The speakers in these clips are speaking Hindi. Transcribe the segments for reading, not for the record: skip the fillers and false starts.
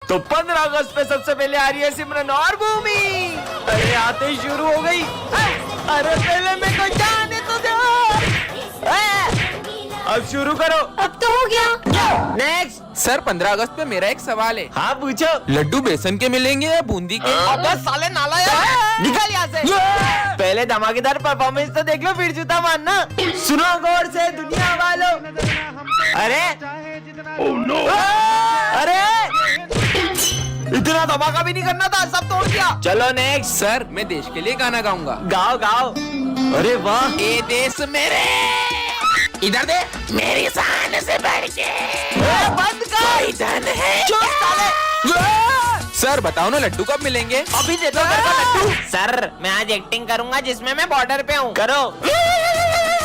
तो 15 अगस्त पे सबसे पहले आ रही है सिमरन और भूमि। अरे आते ही शुरू हो गई। अरे पहले मेरे को जाने तो दो। अब शुरू करो। अब तो हो गया। नेक्स्ट। सर 15 अगस्त पे मेरा एक सवाल है। हाँ पूछो। लड्डू बेसन के मिलेंगे या बूंदी के? अबे साले नाला यार, निकल यहाँ से। पहले धमाकेदार परफॉर्मेंस तो देख लो फिर जूता मारना। सुनो गौर से दुनिया वालों। अरे अरे इतना धमाका भी नहीं करना था, सब तोड़ दिया। चलो नेक्स्ट। सर मैं देश के लिए गाना गाऊंगा। गाओ गाओ। अरे वाह। ए देश मेरे, इधर दे मेरी शान से बढ़ के बंद कर। धन है। चुप साले। सर बताओ ना लड्डू कब मिलेंगे? अभी दे दो मेरे को लड्डू। सर मैं आज एक्टिंग करूंगा जिसमें मैं बॉर्डर पे हूँ। करो।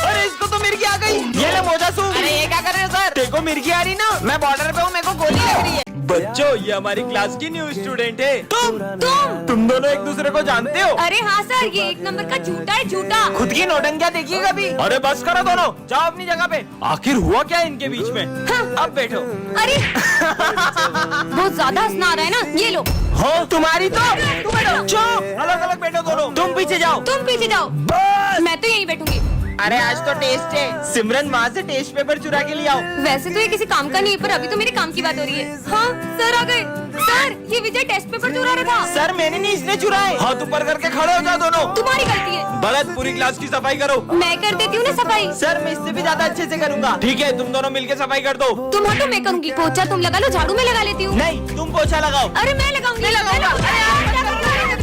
अरे इसको तो मिर्गी आ गई। ये ले मोजा सूख। अरे ये क्या कर रहे हो सर? देखो मिर्गी आ रही ना। मैं बॉर्डर पे हूँ, मेरे को गोली लग रही है। बच्चों ये हमारी क्लास की न्यू स्टूडेंट है। तुम दोनों एक दूसरे को जानते हो? अरे हाँ सर, ये एक नंबर का झूठा है, झूठा। खुद की नौटंकियां देखी कभी? अरे बस करो दोनों, जाओ अपनी जगह पे। आखिर हुआ क्या इनके बीच में? हाँ। अब बैठो। अरे बहुत ज्यादा हंसना आ रहा है ना, ये लो। हो तुम्हारी तो तुम बैठो। चुप, अलग अलग बैठो दोनों। तुम पीछे जाओ। तुम पीछे जाओ। बस। मैं तो यहीं बैठूंगी। अरे आज तो टेस्ट है। सिमरन वहाँ से टेस्ट पेपर चुरा के ले आओ। वैसे तो ये किसी काम का नहीं है, पर अभी तो मेरे काम की बात हो रही है। हाँ सर आ गए। सर ये विजय टेस्ट पेपर चुरा रहा था। सर मैंने नहीं, इसने चुराए। हाथ ऊपर करके खड़े हो जाओ दोनों। तुम्हारी गलती है। भरत पूरी क्लास की सफाई करो। मैं कर देती हूँ ना सफाई। सर मैं इससे भी ज्यादा अच्छे से करूँगा। ठीक है तुम दोनों मिलके सफाई कर दो। तुम हटो, मैं करूंगी। पोछा तुम लगा लो, झाड़ू मैं लगा लेती हूँ। नहीं तुम पोछा लगाओ। अरे मैं लगाऊंगी।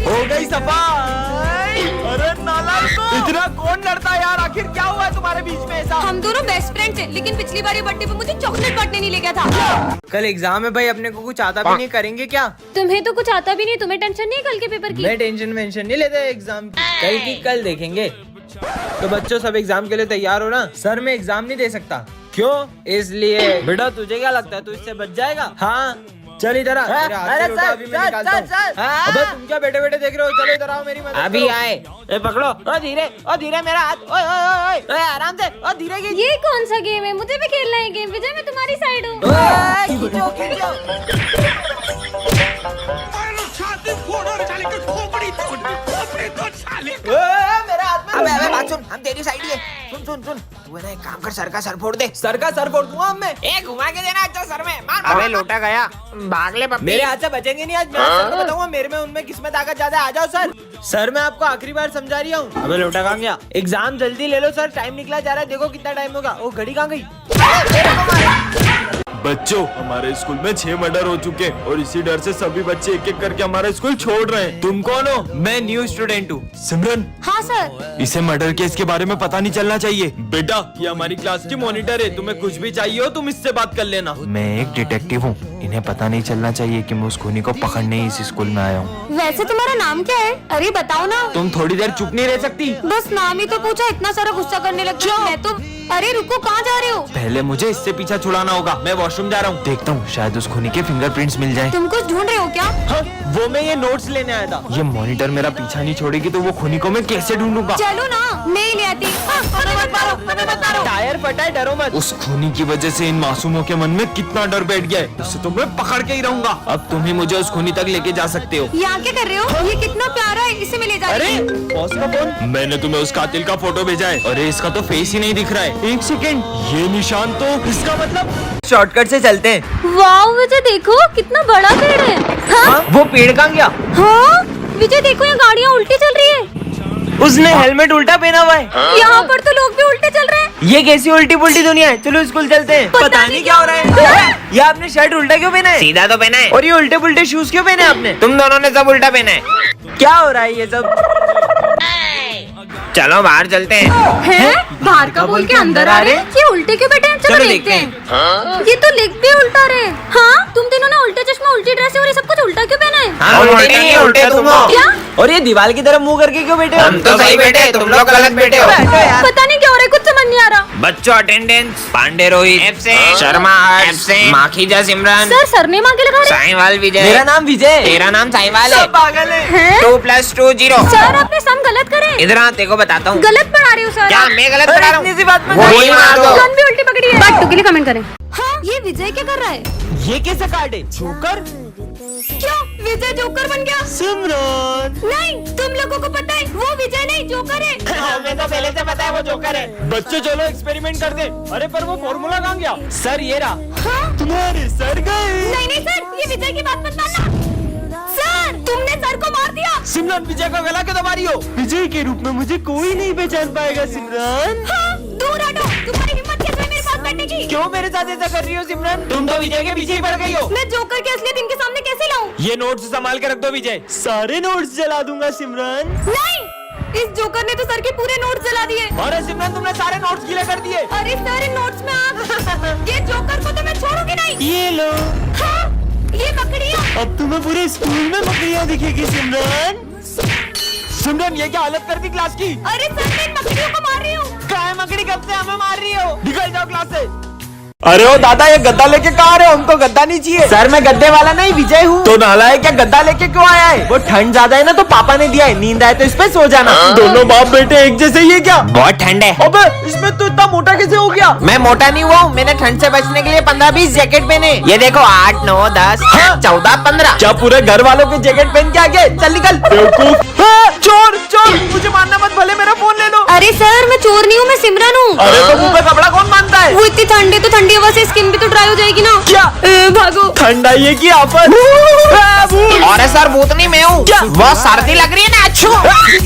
हो गई सफाई। अरे नालायकों, इतना कौन लड़ता है यार? आखिर क्या हुआ है तुम्हारे बीच में ऐसा? हम दोनों बेस्ट फ्रेंड्स हैं, लेकिन पिछली बार ये बर्थडे पे मुझे चॉकलेट बांटने नहीं ले गया था। कल एग्जाम है भाई, अपने को कुछ आता भी नहीं, करेंगे क्या? तुम्हें तो कुछ आता भी नहीं, तुम्हें टेंशन नहीं है कल के पेपर की? मैं टेंशन वेंशन नहीं लेते एग्जाम की, कल की कल देखेंगे। तो बच्चों सब एग्जाम के लिए तैयार हो ना? सर मैं एग्जाम नहीं दे सकता। क्यों? इसलिए बेटा तुझे क्या लगता है तू इससे बच जाएगा? हाँ चल इधर आ। अरे सर अबे तुम क्या बैठे बैठे देख रहे हो? चलो इधर आओ, मेरी मदद अभी करो। आए। ए पकड़ो। ओ धीरे मेरा हाथ। ओए ओए ओए ओए आराम से। ओ धीरे की। ये कौन सा गेम है? मुझे भी खेलना है गेम। विजय मैं तुम्हारी साइड हूँ। खींचो खींचो। मेरा हाथ में। अबे बात सुन, हम तेरी साइड ही है। सुन तू है ना, एक काम कर, सर का सर फोड़ दे। सर का सर फोड़ दूंगा अब मैं। ए घुमा के देना अच्छा सर में। मार। अबे लोटा गया, भाग ले पप्पी। मेरे हाथ से बचेंगे नहीं आज। मैं सर को बताऊंगा मेरे में उनमें किसमें ताकत ज्यादा है। आ जाओ सर। सर मैं आपको आखिरी बार समझा रही हूँ। अबे लोटा कहाँ गया? एग्जाम जल्दी ले लो सर, टाइम निकला जा रहा है। देखो कितना टाइम होगा। ओ घड़ी कहाँ गई? बच्चों हमारे स्कूल में 6 मर्डर हो चुके हैं और इसी डर से सभी बच्चे एक एक करके हमारा स्कूल छोड़ रहे हैं। तुम कौन हो? मैं न्यू स्टूडेंट हूँ। सिमरन हाँ सर। इसे मर्डर केस के बारे में पता नहीं चलना चाहिए। बेटा ये हमारी क्लास की मॉनिटर है, तुम्हें कुछ भी चाहिए हो तुम इससे बात कर लेना। मैं एक डिटेक्टिव हूँ, इन्हें पता नहीं चलना चाहिए कि मैं उस खूनी को पकड़ने इस स्कूल में आया हूँ। वैसे तुम्हारा नाम क्या है? अरे बताओ ना। तुम थोड़ी देर चुप नहीं रह सकती? बस नाम ही तो पूछा, इतना सारा गुस्सा करने लग गई। मैं तो। अरे रुको, कहाँ जा रहे हो? पहले मुझे इससे पीछा छुड़ाना होगा। मैं वॉशरूम जा रहा हूँ, देखता हूँ शायद उस खूनी के फिंगरप्रिंट्स मिल जाए। तुम कुछ ढूंढ रहे हो क्या? हाँ, वो मैं ये नोट्स लेने आया था। ये मॉनिटर मेरा पीछा नहीं छोड़ेगी तो वो खूनी को मैं कैसे ढूंढूंगा? चलो ना, मैं ही ले आती। हमें मत मारो। टायर फटा है, डरो मत। उस खूनी की वजह से इन मासूमों के मन में कितना डर बैठ गया है। उससे तो मैं पकड़ के ही रहूंगा। अब तुम ही मुझे उस खूनी तक लेके जा सकते हो। यहाँ क्या कर रहे हो? ये कितना प्यारा है, इसे मैं ले जा रही हूँ। अरे बॉस का फोन। मैंने तुम्हें उस कातिल का फोटो भेजा है। अरे इसका तो फेस ही नहीं दिख रहा है। एक सेकेंड, ये निशान तो इसका मतलब शॉर्टकट से चलते हैं। वाह विजय देखो कितना बड़ा पेड़ है। हाँ? वो पेड़ कहाँ गया? हाँ विजय देखो, यहाँ गाड़ियाँ उल्टी चल रही है। उसने हेलमेट उल्टा पहना हुआ है। यहाँ पर तो लोग भी उल्टे चल रहे हैं। ये कैसी उल्टी पुल्टी दुनिया है? चलो स्कूल चलते हैं। पता नहीं क्या हो रहा है। ये आपने शर्ट उल्टा क्यों पहना है? सीधा तो पहना है। और ये उल्टे पुल्टे शूज क्यों पहने आपने? तुम दोनों ने सब उल्टा पहना है। क्या हो रहा है ये सब? चलो बाहर चलते हैं। हैं? बाहर का बोल के अंदर आ रहे हैं? ये उल्टे क्यों बैठे हैं? चलो देखते हैं। ये तो लिख भी उल्टा रहे। हाँ तुम तीनों ने उल्टे चश्मा, उल्टी ड्रेस और ये सब कुछ उल्टा क्यों पहना है? हम उल्टे नहीं, उल्टे तुम हो। क्या? और ये दीवार की तरफ मुंह करके क्यों बैठे हो? हम तो सही बैठे, तुम लोग गलत बैठे हो। पता नहीं क्या हो रहा है, कुछ समझ नहीं आ रहा। बच्चों attendance. Pandey Rohit absent, Sharma absent, Makhija Simran, sir surname आगे लगा रहे साईवाल विजय। मेरा नाम विजय। तेरा नाम साईवाल है। सब पागल है। हैं? 2 + 2 0। सर आपने सम गलत करे। इधर आ, तेरे को बताता हूँ। गलत पढ़ा रही हो सर। क्या मैं गलत पढ़ा रहा हूँ? इतनी सी बात में गोली मार दो। गन भी उल्टी पकड़ी है। बात के लिए कमेंट करें। हाँ ये विजय क्या कर रहा है? ये कैसे कार्ड है? जोकर? क्यों विजय जोकर बन गया? सिमरन नहीं, तुम लोगों को पता है वो विजय नहीं जोकर है। हमें तो पहले से पता है वो जोकर है। बच्चों चलो एक्सपेरिमेंट कर दे। अरे पर वो फॉर्मूला कहाँ गया? सर ये रहा। हाँ? तुम्हारे सर गए। नहीं नहीं सर, ये विजय की बात मत मानना। सर तुमने सर को मार दिया। सिमरन विजय का गला क्यों दबा रही हो? विजय के रूप में मुझे कोई नहीं पहचान पाएगा सिमरन। हाँ, दूर हटो, तुम्हारी हिम्मत कैसे है मेरे पास बैठने की? क्यों मेरे साथ ऐसा कर रही हो सिमरन? तुम तो विजय के पीछे ही पड़ गई हो। मैं जोकर के असलियत इनके सामने कैसे लाऊं? ये नोट्स संभाल के रख दो विजय। सारे नोट्स जला दूंगा सिमरन। नहीं, इस जोकर ने तो सर के पूरे नोट्स जला दिए। अरे सिमरन तुमने सारे नोट्स गीले कर दिए। अरे सारे नोट्स में आप ये जोकर को तो मैं छोड़ूंगी नहीं। ये लो। हाँ, ये मकड़ियाँ। अब तुम्हें पूरे स्कूल में मकड़ियाँ दिखेगी सिमरन। सिमरन ये क्या हालत कर दी क्लास की? अरे सर मैं इन मकड़ियों को मार रही हूँ। काय मकड़ी कब से हमें मार रही हो? निकल जाओ क्लास से। अरे ओ दादा ये गद्दा लेके कहाँ आ रहे हो? हमको गद्दा नहीं चाहिए। सर मैं गद्दे वाला नहीं विजय हूँ। तो नालायक क्या गद्दा लेके क्यों आया है? वो ठंड ज्यादा है ना तो पापा ने दिया है, नींद आए तो इस पे सो जाना। दोनों बाप बेटे एक जैसे ही है क्या? बहुत ठंड है। अबे इसमें तो इतना मोटा कैसे हो गया? मैं मोटा नहीं हुआ हूँ, मैंने ठंड से बचने के लिए 15-20 जैकेट पहने। ये देखो 8, 9, 10, 14, 15। क्या पूरे घर वालों के जैकेट पहन के आ गए? चल निकल बेवकूफ। हाँ, चोर चोर मुझे मारना मत, भले मेरा फोन ले लो। अरे सर मैं चोर नहीं हूँ, मैं सिमरन हूँ। अरे तो मुंह पे कपड़ा कौन बांधता है? वो इतनी ठंडी तो ठंडी हवा से स्किन भी तो ड्राई हो जाएगी ना। क्या? भागो। ठंड आई है की आफत? अरे सर भूत नहीं मैं हूँ, बहुत सर्दी लग रही है ना। अच्छू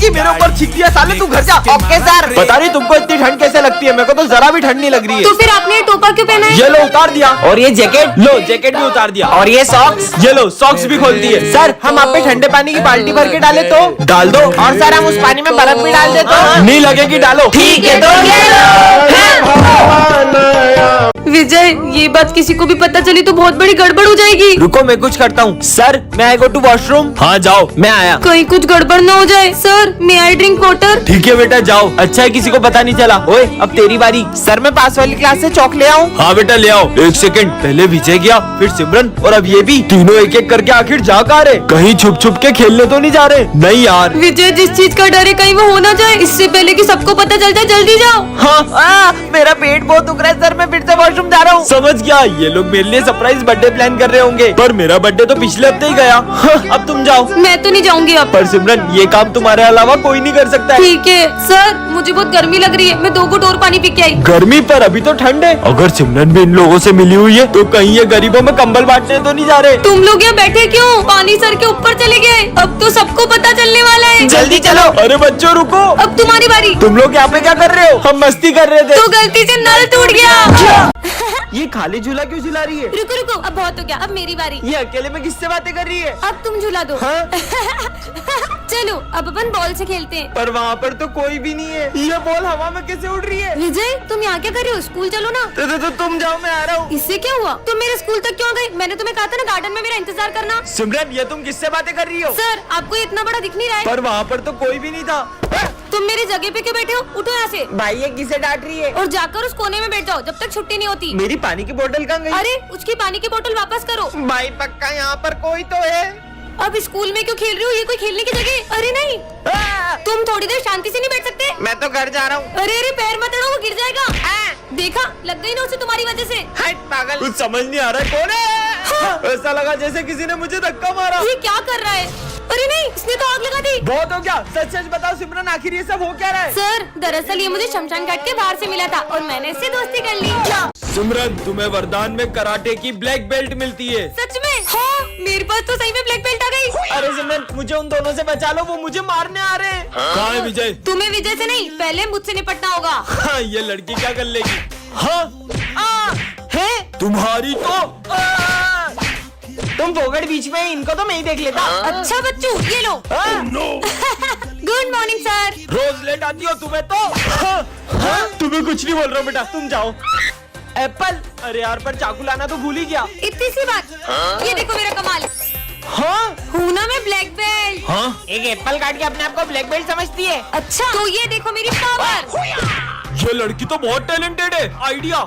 मेरे ऊपर छिक दिया साले, तू घर जा। Okay sir. बता रही तुमको इतनी ठंड कैसे लगती है? मेरे को तो जरा भी ठंड नहीं लग रही तो है। फिर आपने ये टोपा क्यों पहना है? ये लो उतार दिया। और ये जैकेट, लो जैकेट भी उतार दिया। और ये सॉक्स। ये लो सॉक्स भी खोल दिए। सर हम आप पे ठंडे पानी की बाल्टी भर के डाले तो? डाल दो। और सर हम उस पानी में बर्फ भी डाल दे तो? नहीं लगेगी, डालो। ठीक है तो ये विजय ये बात किसी को भी पता चली तो बहुत बड़ी गड़बड़ हो जाएगी। रुको मैं कुछ करता हूँ। सर मैं आई गो टू वॉशरूम। हाँ जाओ, मैं आया। कहीं कुछ गड़बड़ न हो जाए। सर मैं आई ड्रिंक वाटर। ठीक है बेटा जाओ। अच्छा है किसी को पता नहीं चला। ओए अब तेरी बारी। सर मैं पास वाली क्लास से चौक ले आऊँ? हाँ बेटा ले आओ। एक सेकंड, पहले विजय गया फिर सिमरन और अब ये भी। तीनों एक एक करके आखिर जा कहाँ रहे? कहीं छुप छुप के खेलने तो नहीं जा रहे? नहीं यार। विजय जिस चीज का डर है कहीं वो हो ना जाए, इससे पहले कि सबको पता चल जाए जल्दी जाओ। हाँ मेरा पेट बहुत दुख रहा है सर, मैं फिर से वॉशरूम जा रहा हूँ। समझ गया, ये लोग मेरे लिए सरप्राइज बर्थडे प्लान कर रहे होंगे, पर मेरा बर्थडे तो पिछले हफ्ते ही गया। हाँ, अब तुम जाओ। मैं तो नहीं जाऊंगी अब। पर सिमरन ये काम तुम्हारे अलावा कोई नहीं कर सकता है। ठीक है सर, मुझे बहुत गर्मी लग रही है, मैं 2 घूंट और पानी पी के आई। गर्मी पर अभी तो ठंड है। अगर सिमरन भी इन लोगों से मिली हुई है तो कहीं ये गरीबों में कंबल बांटने तो नहीं जा रहे? तुम लोग यहाँ बैठे क्यों? पानी सर के ऊपर चले गए, अब तो सबको पता चलने वाला है। जल्दी चलो। अरे बच्चों रुको, अब तुम्हारी बारी। तुम लोग यहाँ पे क्या कर रहे हो? हम मस्ती कर रहे थे। तो गलती से नल टूट गया। ये खाली झूला क्यों झुला रही है? रुको रुको, अब बहुत हो गया, अब मेरी बारी। ये अकेले में किससे बातें कर रही है? अब तुम झूला दो। हाँ? चलो अब अपन बॉल से खेलते हैं। पर वहाँ पर तो कोई भी नहीं है। ये बॉल हवा में कैसे उड़ रही है? विजय तुम यहाँ क्या कर रहे हो? स्कूल चलो ना। तो तुम जाओ, मैं आ रहा हूँ। इससे क्या हुआ? तुम मेरे स्कूल तक क्यों गए? मैंने तुम्हें कहा था ना गार्डन में मेरा इंतजार करना। सिमरन ये तुम किससे बातें कर रही हो? सर आपको ये इतना बड़ा दिख नहीं रहा है? पर वहाँ पर तो कोई भी नहीं था। तुम मेरी जगह पे क्यों बैठे हो? उठो यहाँ से भाई ये किसे डांट रही है? और जाकर उस कोने में बैठ जाओ जब तक छुट्टी नहीं होती। मेरी पानी की बोतल कहाँ गई? अरे उसकी पानी की बोतल वापस करो। भाई पक्का यहाँ पर कोई तो है। अब स्कूल में क्यों खेल रहे हो? ये कोई खेलने की जगह? अरे नहीं, तुम थोड़ी देर शांति से नहीं बैठ सकते? मैं तो घर जा रहा हूँ। अरे अरे पैर मत अड़ो, वो गिर जाएगा। देखा, लग गई ना उसे तुम्हारी वजह से। हट पागल। कुछ समझ नहीं आ रहा है कौन है? ऐसा लगा जैसे किसी ने मुझे धक्का मारा। ये क्या कर रहा है? अरे नहीं, इसने तो आग लगा दी। बहुत हो गया, सच सच बताओ सिमरन आखिर ये सब हो क्या रहा है? सर दरअसल ये मुझे शमशान घाट के बाहर से मिला था और मैंने इससे दोस्ती कर ली। सिमरन तुम्हें वरदान में कराटे की ब्लैक बेल्ट मिलती है। सच में? हाँ मेरे पास तो सही में ब्लैक बेल्ट आ गई। अरे सिमरन मुझे उन दोनों से बचा लो, वो मुझे मारने आ रहे हैं। कहाँ है विजय? तुम्हें विजय से नहीं, पहले मुझसे निपटना होगा। हाँ, ये लड़की क्या कर लेगी? हाँ है तुम्हारी तो तुम फोगड़ बीच में, इनको तो मैं ही देख लेता। अच्छा बच्चू ये लो। Good morning sir. रोज लेट आती हो तुम्हें तो। तुम्हें कुछ नहीं बोल रहा बेटा, तुम जाओ। एप्पल? अरे यार पर चाकू लाना तो भूल ही गया। इतनी सी बात। ये देखो मेरा कमाल। हाँ हूँ ना मैं ब्लैक बेल्ट। हाँ एक एप्पल काट के अपने आप को ब्लैक बेल्ट समझती है। अच्छा तो ये देखो मेरी पावर। ये लड़की तो बहुत टैलेंटेड है। आइडिया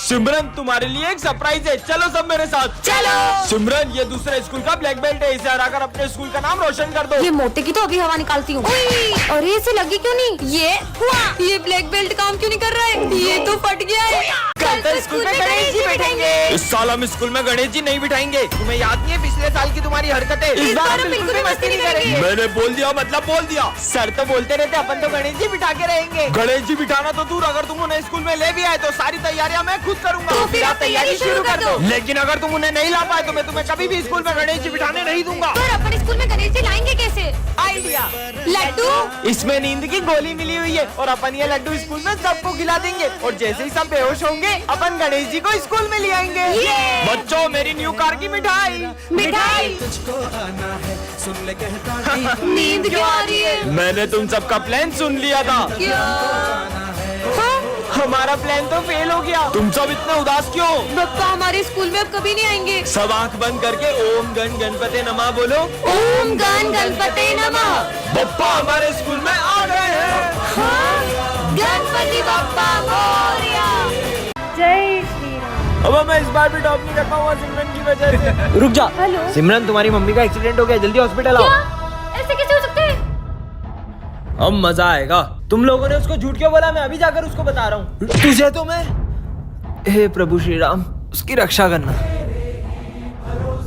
सिमरन तुम्हारे लिए एक सरप्राइज है, चलो सब मेरे साथ। चलो। सिमरन ये दूसरे स्कूल का ब्लैक बेल्ट है, इसे हराकर अपने स्कूल का नाम रोशन कर दो। ये मोटे की तो अभी हवा निकालती हूँ। अरे इसे लगी क्यों नहीं? ये हुआ। ये ब्लैक बेल्ट काम क्यों नहीं कर रहा है? ये तो फट गया है। कल तो स्कूल में गणेश जी बैठेंगे। इस साल हम स्कूल में गणेश जी नहीं बिठाएंगे। तुम्हें याद नहीं है पिछले साल की तुम्हारी हरकतें? इस बार हम बिल्कुल भी मस्ती नहीं करेंगे। मैंने बोल दिया मतलब बोल दिया। सर तो बोलते रहते अपन तो गणेश जी बिठा के रहेंगे। गणेश जी बिठाना तो दूर, अगर तुम उन्हें स्कूल में ले भी आए तो सारी तैयारियां मैं खुद करूंगा। तो फिर आप तैयारी शुरू कर दो। लेकिन अगर तुम उन्हें नहीं ला पाए तो मैं तुम्हें कभी भी स्कूल में गणेश जी बिठाने नहीं दूंगा। पर अपन स्कूल में गणेश जी लाएंगे कैसे? आइडिया, लड्डू। इसमें नींद की गोली मिली हुई है और अपन ये लड्डू स्कूल में सबको खिला देंगे और जैसे ही सब बेहोश होंगे अपन गणेश जी को स्कूल में ले आएंगे। बच्चों मेरी न्यू कार की मिठाई। मिठाई। नींद क्यों आ रही है? मैंने तुम सबका प्लान सुन लिया था। क्या? हमारा प्लान तो फेल हो गया। तुम सब इतने उदास क्यों? बप्पा हमारे स्कूल में अब कभी नहीं आएंगे। सब आंख बंद करके ओम गण गणपते नमः बोलो। ओम गण गणपते नमः। बप्पा हमारे स्कूल में आ गए हैं। हाँ? गणपति बप्पा मोरया। जय श्री राम। अब मैं इस बार भी टॉप नहीं कर पाऊंगा सिमरन की वजह से। रुक जा। हेलो। सिमरन तुम्हारी मम्मी का एक्सीडेंट हो गया, जल्दी हॉस्पिटल आओ। क्या? ऐसे कैसे हो सकते है? अब मजा आएगा। तुम लोगों ने उसको झूठ क्यों बोला? मैं अभी जाकर उसको बता रहा हूँ। तुझे तो मैं, हे प्रभु श्री राम, उसकी रक्षा करना।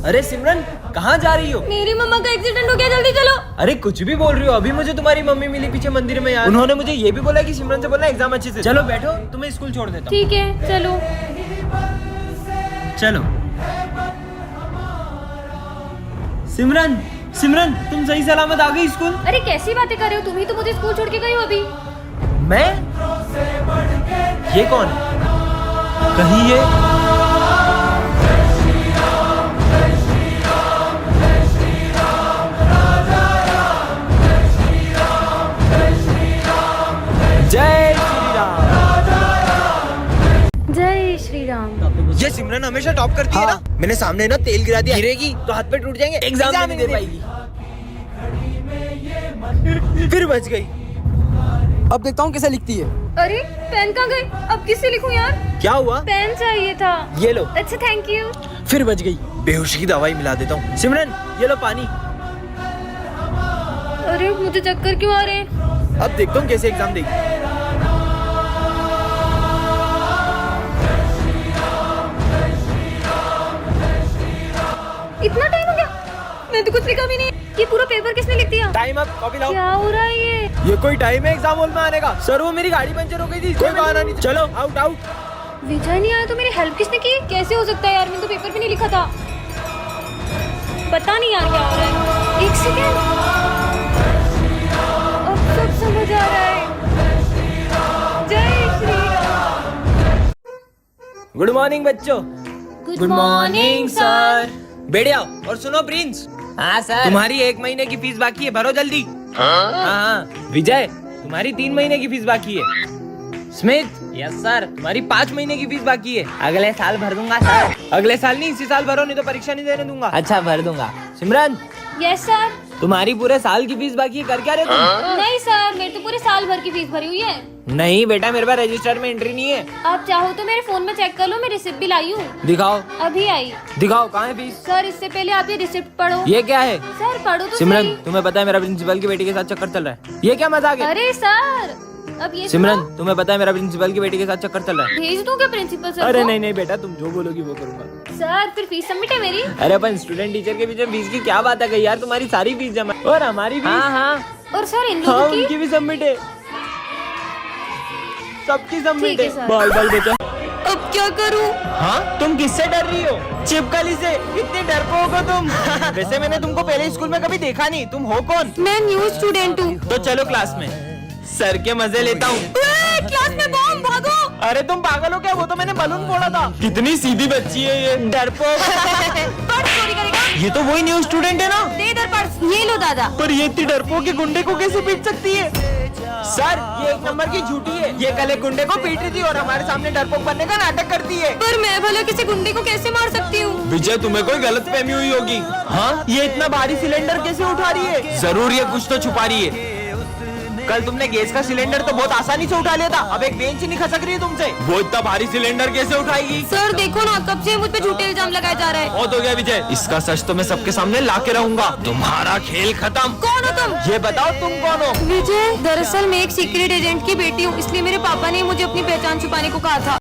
अरे सिमरन कहाँ जा रही हो? मेरी मम्मा का एक्सीडेंट हो गया, जल्दी चलो। अरे कुछ भी बोल रही हो? अभी मुझे तुम्हारी मम्मी मिली पीछे मंदिर में यार। उन्होंने मुझे ये भी बोला कि सिमरन से बोलना एग्जाम अच्छे से। चलो बैठो, तुम्हें स्कूल छोड़ देता हूँ। ठीक है चलो। चलो। सिमरन, सिमरन तुम सही सलामत आ गई स्कूल? अरे कैसी बातें कर रहे हो? तुम ही तो मुझे स्कूल छोड़ के गई हो अभी। मैं? ये कौन है? कहीं ये जय श्री राम। जय श्री राम। ये सिमरन हमेशा टॉप करती है ना? मैंने सामने ना तेल गिरा दिया, गिरेगी तो हाथ पे टूट जाएंगे, एग्जाम नहीं दे पाएगी। फिर बच गई। अब देखता हूँ कैसे लिखती है। अरे पेन कहाँ गई? अब किससे लिखूं यार? क्या हुआ? पेन चाहिए था। ये लो। अच्छा थैंक यू। फिर बच गई। बेहोशी की दवाई मिला देता हूँ। सिमरन ये लो पानी। अरे मुझे चक्कर क्यों आ रहे हैं? अब देखता हूँ कैसे एग्जाम देगी। इतना टाइम हो गया? मैं तो कुछ लिखा भी नहीं। ये पूरा पेपर किसने लिख दिया? टाइम अप, कॉपी लाओ। क्या हो रहा है ये? कोई टाइम है एग्जाम हॉल में आने का? सर वो मेरी गाड़ी पंचर हो गई थी, कोई बहाना नहीं। चलो आउट आउट। विजय नहीं आया तो मेरी हेल्प किसने की? कैसे हो सकता है यार? मैंने तो पेपर भी नहीं लिखा था। पता नहीं यार क्या हो रहा है। एक सेकेंड, अब सब समझ आ रहा है। जय श्री राम। गुड मॉर्निंग बच्चों। Good morning sir. बैठ जाओ और सुनो प्रिंस। हाँ सर। तुम्हारी 1 महीने की फीस बाकी है, भरो जल्दी। हाँ। विजय तुम्हारी 3 महीने की फीस बाकी है। Smith yes sir. तुम्हारी 5 महीने की फीस बाकी है। अगले साल भर दूंगा सर। अगले साल नहीं, इसी साल भरो, नहीं तो परीक्षा नहीं देने दूंगा। अच्छा भर दूंगा। सिमरन यस सर। तुम्हारी पूरे साल की फीस बाकी है, कर क्या रहे तुम? नहीं सर, मेरे तो पूरे साल भर की फीस भरी हुई है। नहीं बेटा, मेरे पास रजिस्टर में एंट्री नहीं है। आप चाहो तो मेरे फोन में चेक कर लो, मैं रिसिप्ट भी लाई हूँ। दिखाओ अभी आई। दिखाओ, कहाँ है फीस? सर इससे पहले आप ये रिसिप्ट पढ़ो। ये क्या है? सर पढ़ो तो सिमरन सही। तुम्हें पता है मेरा प्रिंसिपल की बेटी के साथ चक्कर चल रहा है। ये क्या मजाक है? अरे सर अब ये सिमरन सुनो। तुम्हें पता है मेरा प्रिंसिपल की बेटी के साथ चक्कर चल रहा है। भेज दूं क्या प्रिंसिपल सर अरे को? नहीं नहीं बेटा, तुम जो बोलोगी वो करूंगा। सर फिर फीस सबमिट है मेरी। अरे अपन स्टूडेंट टीचर के बीच में फीस की क्या बात है यार? तुम्हारी सारी फीस जमा और हमारी फीस। हाँ हाँ। और सर इन हाँ लोगों की उनकी भी सबमिट है, सबकी सबमिट ठीक है, है। सर। बाल बाल बचा। अब क्या करूं? हाँ तुम किससे डर रही हो? चिपकली से। इतने डरपोक हो तुम। वैसे मैंने तुमको पहले स्कूल में कभी देखा नहीं, तुम हो कौन? मैं न्यू स्टूडेंट हूँ। तो चलो क्लास में, सर के मजे लेता हूँ। क्लास में बॉम्ब, भागो। अरे तुम पागल हो क्या? वो तो मैंने बलून फोड़ा था। कितनी सीधी बच्ची है ये, डरपोक। पर्स चोरी करेगा? ये तो वही न्यू स्टूडेंट है ना? दे इधर पर्स। ये लो दादा। पर ये इतनी डरपोक के गुंडे को कैसे पीट सकती है? सर ये 1 नंबर की झूठी है। ये कल एक गुंडे को पीट रही थी और हमारे सामने डरपोक बनने का नाटक करती है। पर मैं भला किसी गुंडे को कैसे मार सकती हूँ? विजय तुम्हें कोई गलत फहमी हुई होगी। हाँ ये इतना भारी सिलेंडर कैसे उठा रही है? जरूर ये कुछ तो छुपा रही है। कल तुमने गैस का सिलेंडर तो बहुत आसानी से उठा लिया था, अब एक बेंच ही नहीं खसक रही है तुमसे। वो इतना भारी सिलेंडर कैसे उठाएगी? सर देखो ना, कब से मुझ पे झूठे इल्जाम लगाए जा रहे हैं। बहुत हो गया विजय, इसका सच तो मैं सबके सामने ला के रहूंगा। तुम्हारा खेल खत्म। कौन हो तुम? ये बताओ तुम कौन हो? विजय, दरअसल मैं एक सीक्रेट एजेंट की बेटी हूँ, इसलिए मेरे पापा ने मुझे अपनी पहचान छुपाने को कहा था।